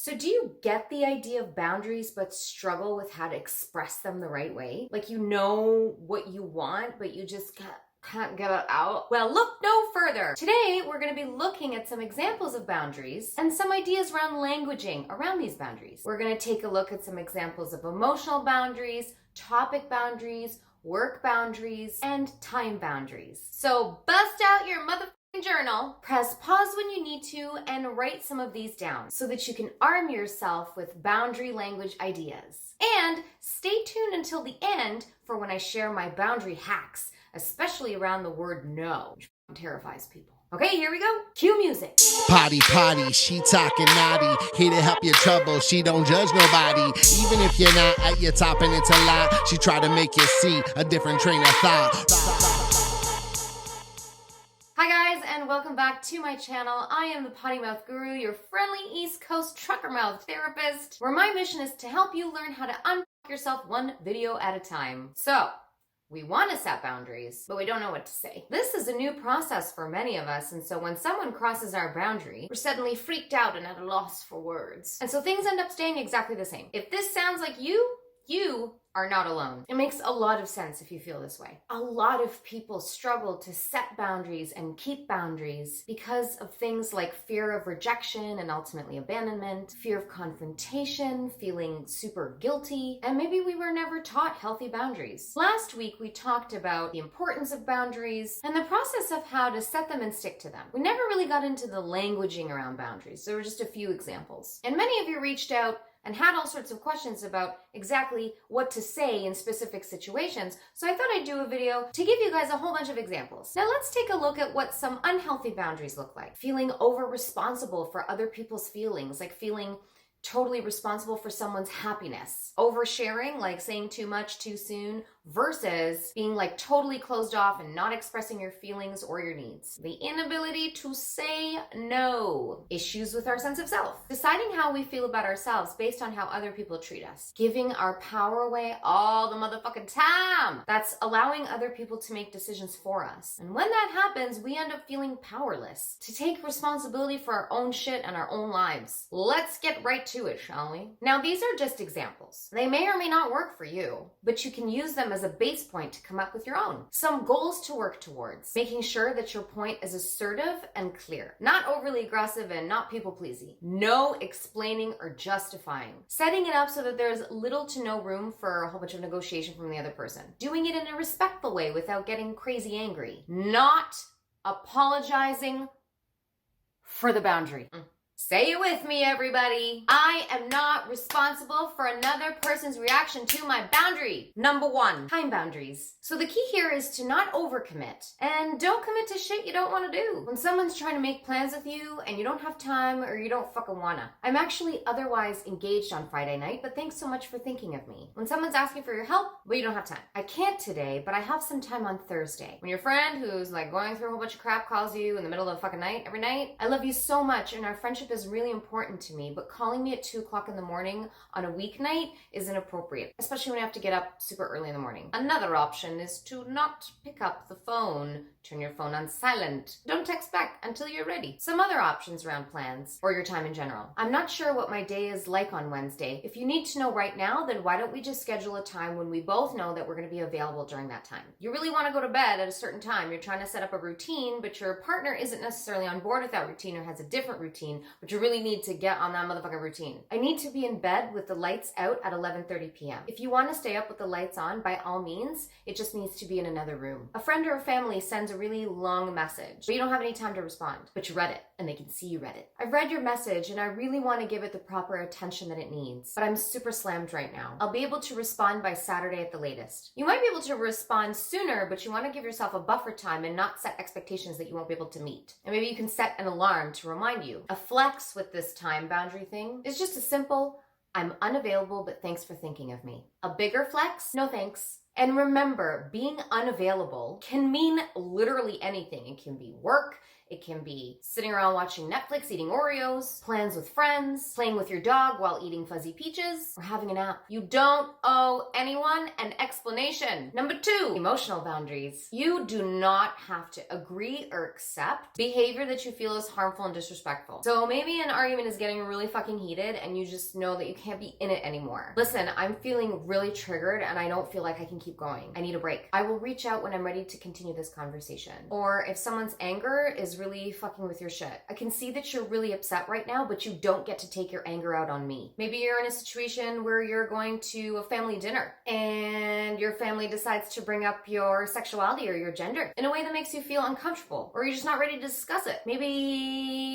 So do you get the idea of boundaries but struggle with how to express them the right way? Like you know what you want, but you just can't get it out? Well, look no further. Today, we're going to be looking at some examples of boundaries and some ideas around languaging around these boundaries. We're going to take a look at some examples of emotional boundaries, topic boundaries, work boundaries, and time boundaries. So bust out your motherfucking journal, press pause when you need to, and write some of these down so that you can arm yourself with boundary language ideas. And stay tuned until the end for when I share my boundary hacks, especially around the word no, which terrifies people. Okay, here we go. Cue music. Potty, she talking naughty. Here to help your trouble, she don't judge nobody. Even if you're not at your top and it's a lie, she try to make you see a different train of thought. Hi guys, and welcome back to my channel. I am the Pottymouth Guru, your friendly East Coast trucker mouth therapist, where my mission is to help you learn how to unfuck yourself one video at a time. So, we want to set boundaries, but we don't know what to say. This is a new process for many of us, and so when someone crosses our boundary, we're suddenly freaked out and at a loss for words. And so things end up staying exactly the same. If this sounds like you are not alone. It makes a lot of sense if you feel this way. A lot of people struggle to set boundaries and keep boundaries because of things like fear of rejection and ultimately abandonment, fear of confrontation, feeling super guilty, and maybe we were never taught healthy boundaries. Last week, we talked about the importance of boundaries and the process of how to set them and stick to them. We never really got into the languaging around boundaries. There were just a few examples. And many of you reached out and had all sorts of questions about exactly what to say in specific situations, so I thought I'd do a video to give you guys a whole bunch of examples. Now let's take a look at what some unhealthy boundaries look like. Feeling over-responsible for other people's feelings, like feeling totally responsible for someone's happiness. Oversharing, like saying too much too soon, versus being like totally closed off and not expressing your feelings or your needs. The inability to say no. Issues with our sense of self. Deciding how we feel about ourselves based on how other people treat us. Giving our power away all the motherfucking time. That's allowing other people to make decisions for us. And when that happens, we end up feeling powerless to take responsibility for our own shit and our own lives. Let's get right to it, shall we? Now, these are just examples. They may or may not work for you, but you can use them as a base point to come up with your own. Some goals to work towards. Making sure that your point is assertive and clear. Not overly aggressive and not people-pleasing. No explaining or justifying. Setting it up so that there's little to no room for a whole bunch of negotiation from the other person. Doing it in a respectful way without getting crazy angry. Not apologizing for the boundary. Say it with me, everybody. I am not responsible for another person's reaction to my boundary. Number 1, time boundaries. So the key here is to not overcommit and don't commit to shit you don't want to do. When someone's trying to make plans with you and you don't have time or you don't fucking wanna. I'm actually otherwise engaged on Friday night, but thanks so much for thinking of me. When someone's asking for your help, but you don't have time. I can't today, but I have some time on Thursday. When your friend who's like going through a whole bunch of crap calls you in the middle of the fucking night every night, I love you so much and our friendship is really important to me, but calling me at 2 o'clock in the morning on a weeknight is inappropriate, especially when I have to get up super early in the morning. Another option is to not pick up the phone. Turn your phone on silent. Don't text back until you're ready. Some other options around plans or your time in general. I'm not sure what my day is like on Wednesday. If you need to know right now, then why don't we just schedule a time when we both know that we're going to be available during that time. You really want to go to bed at a certain time. You're trying to set up a routine, but your partner isn't necessarily on board with that routine or has a different routine, but you really need to get on that motherfucking routine. I need to be in bed with the lights out at 11:30 p.m. If you want to stay up with the lights on, by all means, it just needs to be in another room. A friend or a family sends a really long message, but you don't have any time to respond, but you read it and they can see you read it. I've read your message and I really want to give it the proper attention that it needs, but I'm super slammed right now. I'll be able to respond by Saturday at the latest. You might be able to respond sooner, but you want to give yourself a buffer time and not set expectations that you won't be able to meet. And maybe you can set an alarm to remind you. A flex with this time boundary thing is just a simple, I'm unavailable, but thanks for thinking of me. A bigger flex, no thanks. And remember, being unavailable can mean literally anything. It can be work, It can be sitting around watching Netflix, eating Oreos, plans with friends, playing with your dog while eating fuzzy peaches, or having a nap. You don't owe anyone an explanation. Number 2, emotional boundaries. You do not have to agree or accept behavior that you feel is harmful and disrespectful. So maybe an argument is getting really fucking heated and you just know that you can't be in it anymore. Listen, I'm feeling really triggered and I don't feel like I can keep going. I need a break. I will reach out when I'm ready to continue this conversation. Or if someone's anger is really fucking with your shit. I can see that you're really upset right now, but you don't get to take your anger out on me. Maybe you're in a situation where you're going to a family dinner and your family decides to bring up your sexuality or your gender in a way that makes you feel uncomfortable, or you're just not ready to discuss it. Maybe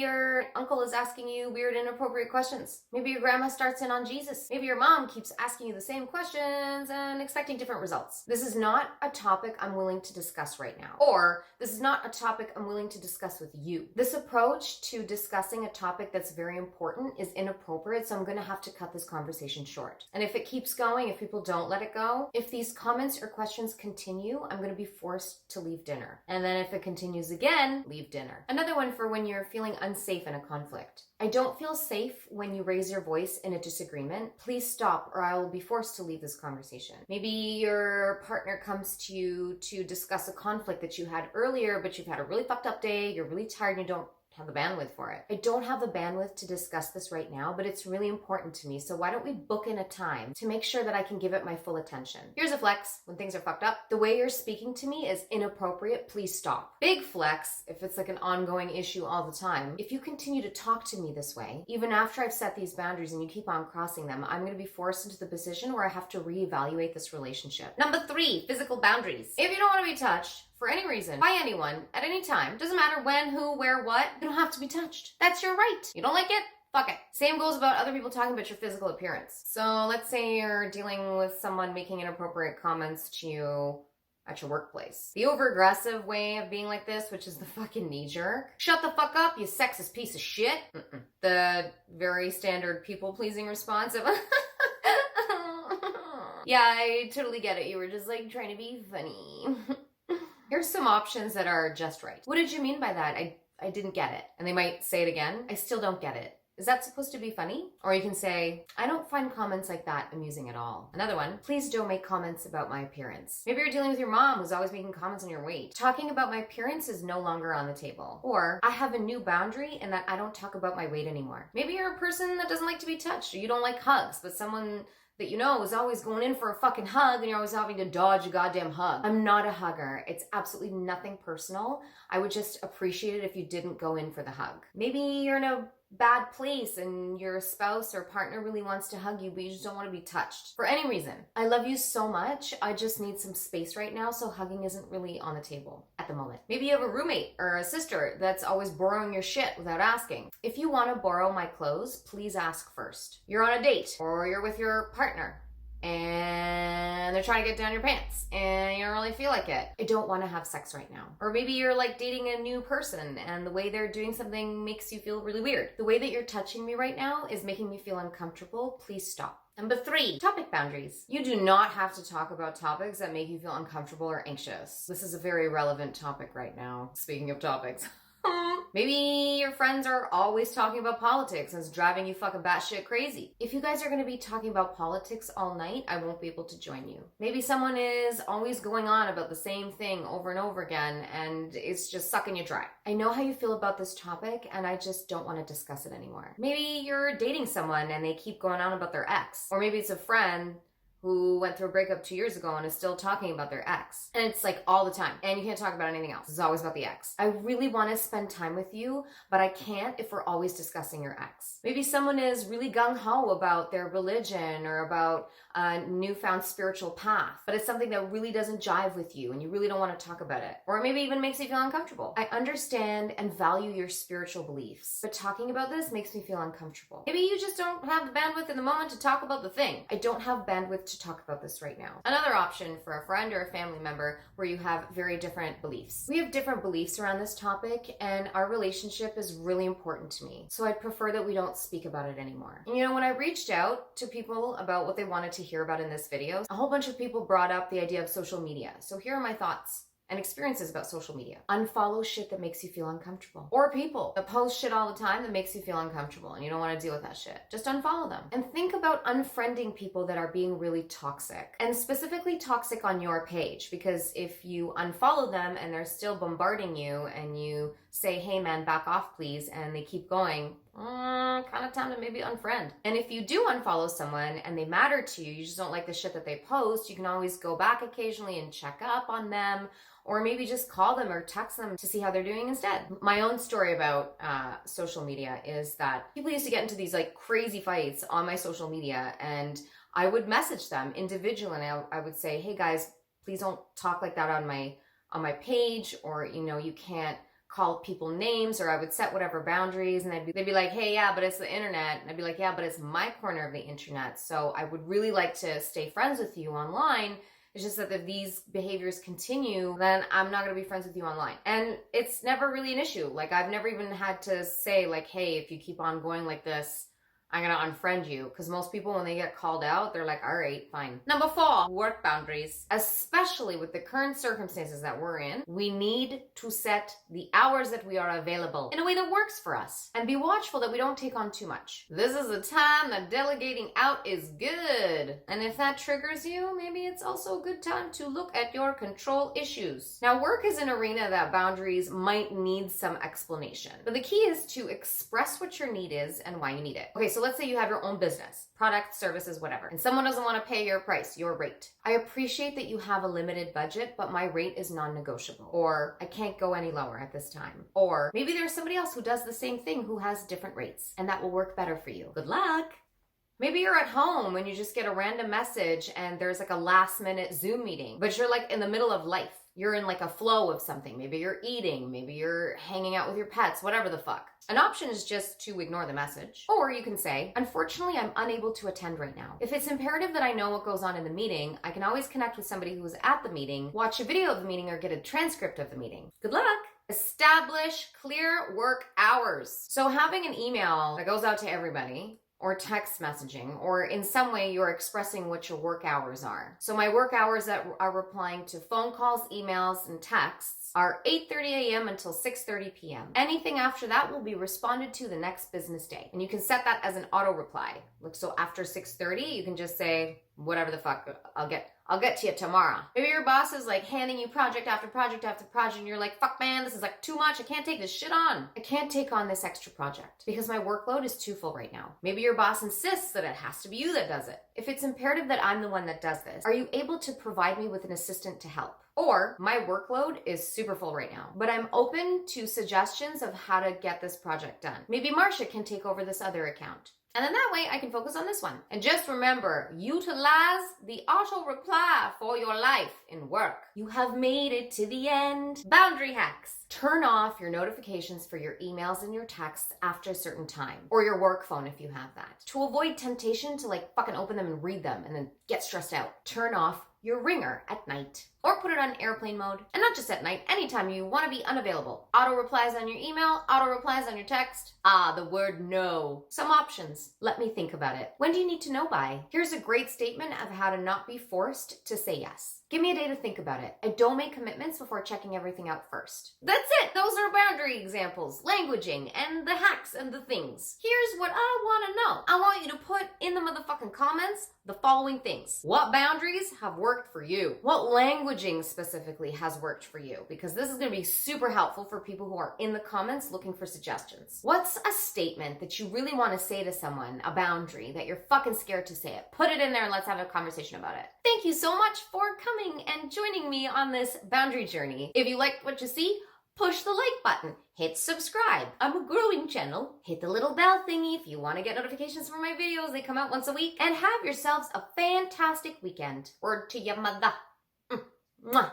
your uncle is asking you weird, inappropriate questions. Maybe your grandma starts in on Jesus. Maybe your mom keeps asking you the same questions and expecting different results. This is not a topic I'm willing to discuss right now. Or this is not a topic I'm willing to discuss with you. This approach to discussing a topic that's very important is inappropriate, so I'm going to have to cut this conversation short. And if it keeps going, if people don't let it go, if these comments or questions continue, I'm going to be forced to leave dinner. And then if it continues again, leave dinner. Another one for when you're feeling unsafe in a conflict. I don't feel safe when you raise your voice in a disagreement. Please stop or I will be forced to leave this conversation. Maybe your partner comes to you to discuss a conflict that you had earlier, but you've had a really fucked up day, you're really tired and you don't have the bandwidth for it. I don't have the bandwidth to discuss this right now, but it's really important to me. So why don't we book in a time to make sure that I can give it my full attention? Here's a flex when things are fucked up. The way you're speaking to me is inappropriate. Please stop. Big flex if it's like an ongoing issue all the time. If you continue to talk to me this way, even after I've set these boundaries and you keep on crossing them, I'm going to be forced into the position where I have to reevaluate this relationship. Number 3, physical boundaries. If you don't want to be touched, for any reason, by anyone, at any time. Doesn't matter when, who, where, what. You don't have to be touched. That's your right. You don't like it? Fuck it. Same goes about other people talking about your physical appearance. So let's say you're dealing with someone making inappropriate comments to you at your workplace. The over-aggressive way of being like this, which is the fucking knee-jerk. Shut the fuck up, you sexist piece of shit. The very standard people-pleasing response of yeah, I totally get it. You were just like trying to be funny. Here's some options that are just right. What did you mean by that? I didn't get it. And they might say it again. I still don't get it. Is that supposed to be funny? Or you can say, I don't find comments like that amusing at all. Another one, please don't make comments about my appearance. Maybe you're dealing with your mom who's always making comments on your weight. Talking about my appearance is no longer on the table. Or I have a new boundary in that I don't talk about my weight anymore. Maybe you're a person that doesn't like to be touched or you don't like hugs, but someone that you know is always going in for a fucking hug and you're always having to dodge a goddamn hug. I'm not a hugger. It's absolutely nothing personal. I would just appreciate it if you didn't go in for the hug. Maybe you're in a bad place and your spouse or partner really wants to hug you, but you just don't want to be touched for any reason. I love you so much. I just need some space right now, so hugging isn't really on the table at the moment. Maybe you have a roommate or a sister that's always borrowing your shit without asking. If you want to borrow my clothes, please ask first. You're on a date or you're with your partner and they're trying to get down your pants and you don't really feel like it. I don't want to have sex right now. Or maybe you're like dating a new person and the way they're doing something makes you feel really weird. The way that you're touching me right now is making me feel uncomfortable. Please stop. Number 3, topic boundaries. You do not have to talk about topics that make you feel uncomfortable or anxious. This is a very relevant topic right now. Speaking of topics. Maybe your friends are always talking about politics and it's driving you fucking batshit crazy. If you guys are going to be talking about politics all night, I won't be able to join you. Maybe someone is always going on about the same thing over and over again and it's just sucking you dry. I know how you feel about this topic and I just don't want to discuss it anymore. Maybe you're dating someone and they keep going on about their ex. Or maybe it's a friend who went through a breakup 2 years ago and is still talking about their ex. And it's like all the time. And you can't talk about anything else. It's always about the ex. I really want to spend time with you, but I can't if we're always discussing your ex. Maybe someone is really gung-ho about their religion or about a newfound spiritual path, but it's something that really doesn't jive with you and you really don't want to talk about it. Or maybe even makes you feel uncomfortable. I understand and value your spiritual beliefs, but talking about this makes me feel uncomfortable. Maybe you just don't have the bandwidth in the moment to talk about the thing. I don't have bandwidth to talk about this right now. Another option for a friend or a family member where you have very different beliefs. We have different beliefs around this topic and our relationship is really important to me. So I'd prefer that we don't speak about it anymore. And you know, when I reached out to people about what they wanted to hear about in this video, a whole bunch of people brought up the idea of social media. So here are my thoughts and experiences about social media. Unfollow shit that makes you feel uncomfortable. Or people that post shit all the time that makes you feel uncomfortable and you don't want to deal with that shit. Just unfollow them. And think about unfriending people that are being really toxic. And specifically toxic on your page, because if you unfollow them and they're still bombarding you and you say, hey man, back off please, and they keep going, kind of time to maybe unfriend. And if you do unfollow someone and they matter to you, you just don't like the shit that they post, you can always go back occasionally and check up on them, or maybe just call them or text them to see how they're doing instead. My own story about social media is that people used to get into these like crazy fights on my social media, and I would message them individually and I would say, hey guys, please don't talk like that on my page, or you can't call people names, or I would set whatever boundaries, and they'd be like, hey, yeah, but it's the internet. And I'd be like, yeah, but it's my corner of the internet. So I would really like to stay friends with you online. It's just that if these behaviors continue, then I'm not going to be friends with you online. And it's never really an issue. Like, I've never even had to say like, hey, if you keep on going like this, I'm going to unfriend you. Because most people, when they get called out, they're like, all right, fine. Number 4, work boundaries. Especially with the current circumstances that we're in, we need to set the hours that we are available in a way that works for us. And be watchful that we don't take on too much. This is a time that delegating out is good. And if that triggers you, maybe it's also a good time to look at your control issues. Now, work is an arena that boundaries might need some explanation. But the key is to express what your need is and why you need it. Okay, so let's say you have your own business, product, services, whatever, and someone doesn't want to pay your price, your rate. I appreciate that you have a limited budget, but my rate is non-negotiable. Or I can't go any lower at this time. Or maybe there's somebody else who does the same thing who has different rates, and that will work better for you. Good luck. Maybe you're at home and you just get a random message and there's like a last minute Zoom meeting, but you're like in the middle of life. You're in like a flow of something. Maybe you're eating, maybe you're hanging out with your pets, whatever the fuck. An option is just to ignore the message. Or you can say, unfortunately, I'm unable to attend right now. If it's imperative that I know what goes on in the meeting, I can always connect with somebody who was at the meeting, watch a video of the meeting, or get a transcript of the meeting. Good luck. Establish clear work hours. So having an email that goes out to everybody, or text messaging, or in some way you're expressing what your work hours are. So my work hours that are replying to phone calls, emails, and texts are 8:30 a.m. until 6:30 p.m. Anything after that will be responded to the next business day. And you can set that as an auto reply. Like, so after 6:30, you can just say, whatever the fuck, I'll get to you tomorrow. Maybe your boss is like handing you project after project after project, and you're like, fuck man, this is like too much. I can't take this shit on. I can't take on this extra project because my workload is too full right now. Maybe your boss insists that it has to be you that does it. If it's imperative that I'm the one that does this, are you able to provide me with an assistant to help? Or my workload is super full right now, but I'm open to suggestions of how to get this project done. Maybe Marcia can take over this other account. And then that way I can focus on this one. And just remember, utilize the auto reply for your life in work. You have made it to the end. Boundary hacks. Turn off your notifications for your emails and your texts after a certain time, or your work phone if you have that, to avoid temptation to like fucking open them and read them and then get stressed out. Turn off your ringer at night, or put it on airplane mode. And not just at night, anytime you want to be unavailable. Auto replies on your email, auto replies on your text. The word no. Some options. Let me think about it. When do you need to know by? Here's a great statement of how to not be forced to say yes. Give me a day to think about it. I don't make commitments before checking everything out first. That's it. Those are boundary examples, languaging, and the hacks and the things. Here's what I want to know. I want you to put in the motherfucking comments the following things. What boundaries have worked for you? What languaging specifically has worked for you? Because this is going to be super helpful for people who are in the comments looking for suggestions. What's a statement that you really want to say to someone, a boundary, that you're fucking scared to say it? Put it in there and let's have a conversation about it. Thank you so much for coming and joining me on this boundary journey. If you liked what you see, push the like button, hit subscribe. I'm a growing channel. Hit the little bell thingy if you want to get notifications for my videos. They come out once a week. And have yourselves a fantastic weekend. Word to your mother. Mwah.